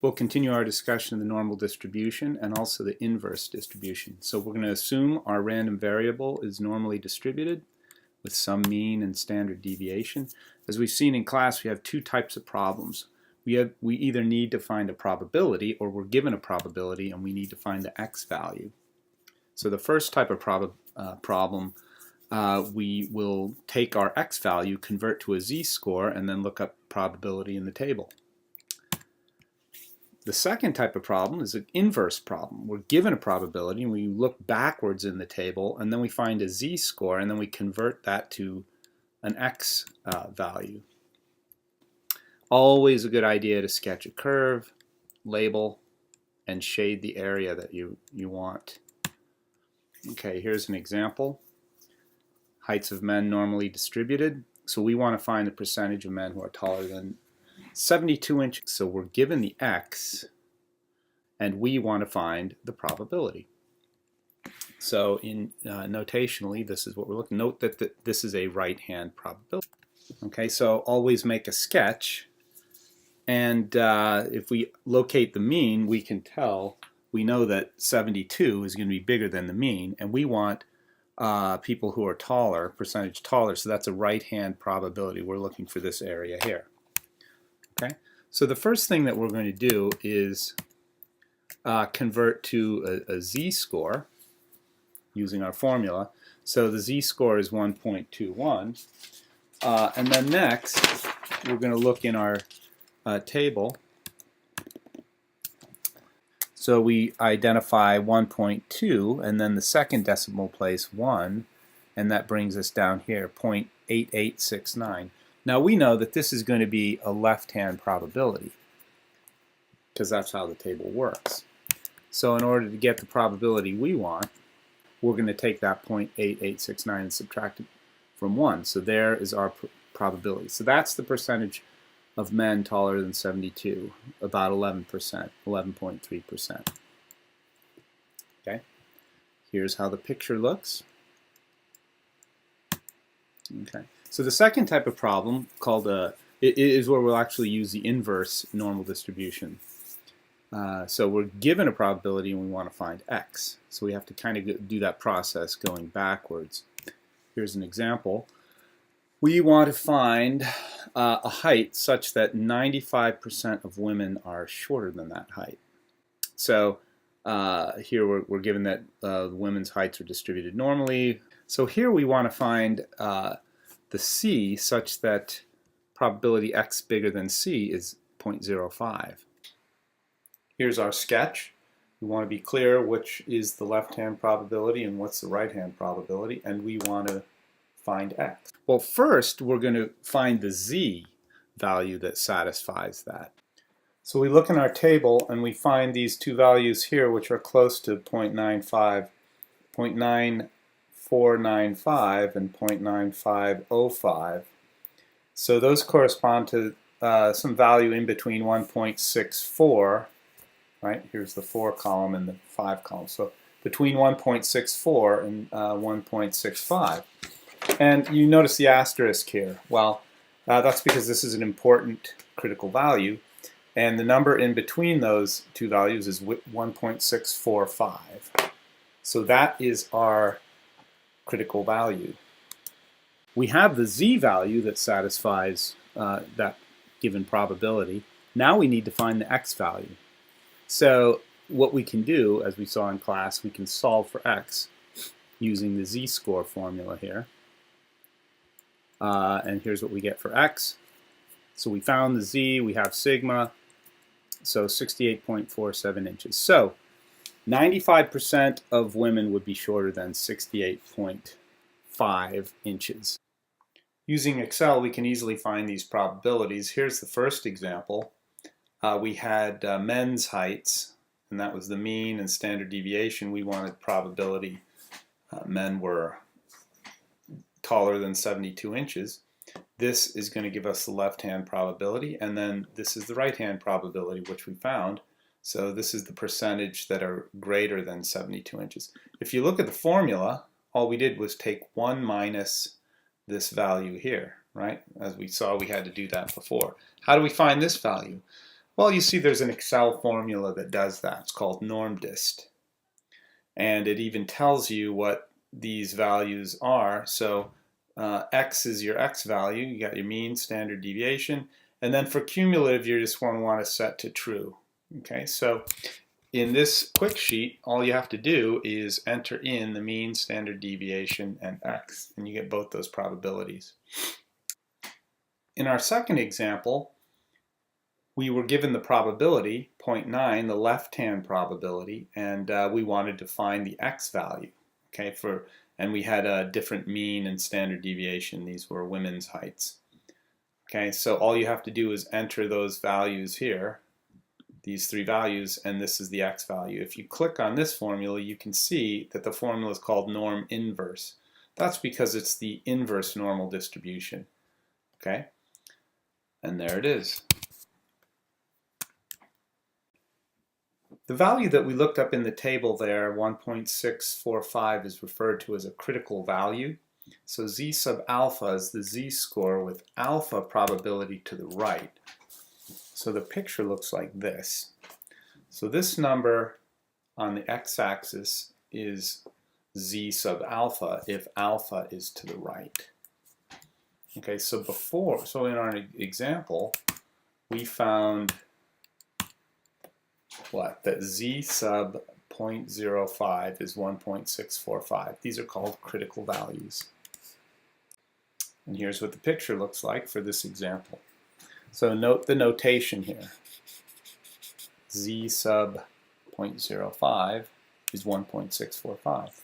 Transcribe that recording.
We'll continue our discussion of the normal distribution and also the inverse distribution. So we're going to assume our random variable is normally distributed with some mean and standard deviation. As we've seen in class, we have two types of problems. We either need to find a probability, or we're given a probability and we need to find the x value. So the first type of problem, we will take our x value, convert to a z-score, and then look up probability in the table. The second type of problem is an inverse problem. We're given a probability and we look backwards in the table, and then we find a z-score, and then we convert that to an x value. Always a good idea to sketch a curve, label, and shade the area that you want. Okay, here's an example. Heights of men normally distributed. So we want to find the percentage of men who are taller than 72 inches. So we're given the x, and we want to find the probability. So in notationally, this is what we're looking. Note that this is a right-hand probability. Okay, so always make a sketch, and if we locate the mean, we can tell, we know that 72 is going to be bigger than the mean, and we want people who are taller, percentage taller, so that's a right-hand probability. We're looking for this area here. Okay, so the first thing that we're going to do is convert to a z-score using our formula. So the z-score is 1.21, and then next we're going to look in our table. So we identify 1.2, and then the second decimal place 1, and that brings us down here 0.8869. Now we know that this is going to be a left-hand probability because that's how the table works. So in order to get the probability we want, we're going to take that 0.8869 and subtract it from 1. So there is our probability. So that's the percentage of men taller than 72, about 11%, 11.3%. Okay, here's how the picture looks. Okay. So the second type of problem called is where we'll actually use the inverse normal distribution. So we're given a probability and we want to find x. So we have to kind of do that process going backwards. Here's an example. We want to find a height such that 95% of women are shorter than that height. So here we're given that women's heights are distributed normally. So here we want to find the c such that probability x bigger than c is 0.05. Here's our sketch. We want to be clear which is the left-hand probability and what's the right-hand probability, and we want to find x. Well, first we're going to find the z value that satisfies that. So we look in our table and we find these two values here which are close to 0.95, 0.9495 and 0.9505. So those correspond to some value in between 1.64, right? Here's the 4 column and the 5 column. So between 1.64 and 1.65. And you notice the asterisk here. Well, that's because this is an important critical value, and the number in between those two values is 1.645. So that is our critical value. We have the z value that satisfies that given probability. Now we need to find the x value. So what we can do, as we saw in class, we can solve for x using the z-score formula here. And here's what we get for x. So we found the z, we have sigma, so 68.47 inches. So 95% of women would be shorter than 68.5 inches. Using Excel, we can easily find these probabilities. Here's the first example. We had men's heights, and that was the mean and standard deviation. We wanted probability. Men were taller than 72 inches. This is going to give us the left-hand probability, and then this is the right-hand probability, which we found. So this is the percentage that are greater than 72 inches. If you look at the formula, all we did was take 1 minus this value here, right? As we saw, we had to do that before. How do we find this value? Well, you see there's an Excel formula that does that. It's called normdist. And it even tells you what these values are. So x is your x value. You got your mean, standard deviation. And then for cumulative, you just want to set to true. Okay, so in this quick sheet, all you have to do is enter in the mean, standard deviation, and x, and you get both those probabilities. In our second example, we were given the probability, 0.9, the left-hand probability, and we wanted to find the x value. Okay, and we had a different mean and standard deviation. These were women's heights. Okay, so all you have to do is enter those values here, these three values, and this is the x value. If you click on this formula, you can see that the formula is called norm inverse. That's because it's the inverse normal distribution. Okay, and there it is. The value that we looked up in the table there, 1.645, is referred to as a critical value. So z sub alpha is the z-score with alpha probability to the right. So the picture looks like this. So this number on the x-axis is z sub alpha if alpha is to the right. Okay, so in our example, we found that z sub 0.05 is 1.645. These are called critical values. And here's what the picture looks like for this example. So note the notation here. Z sub 0.05 is 1.645.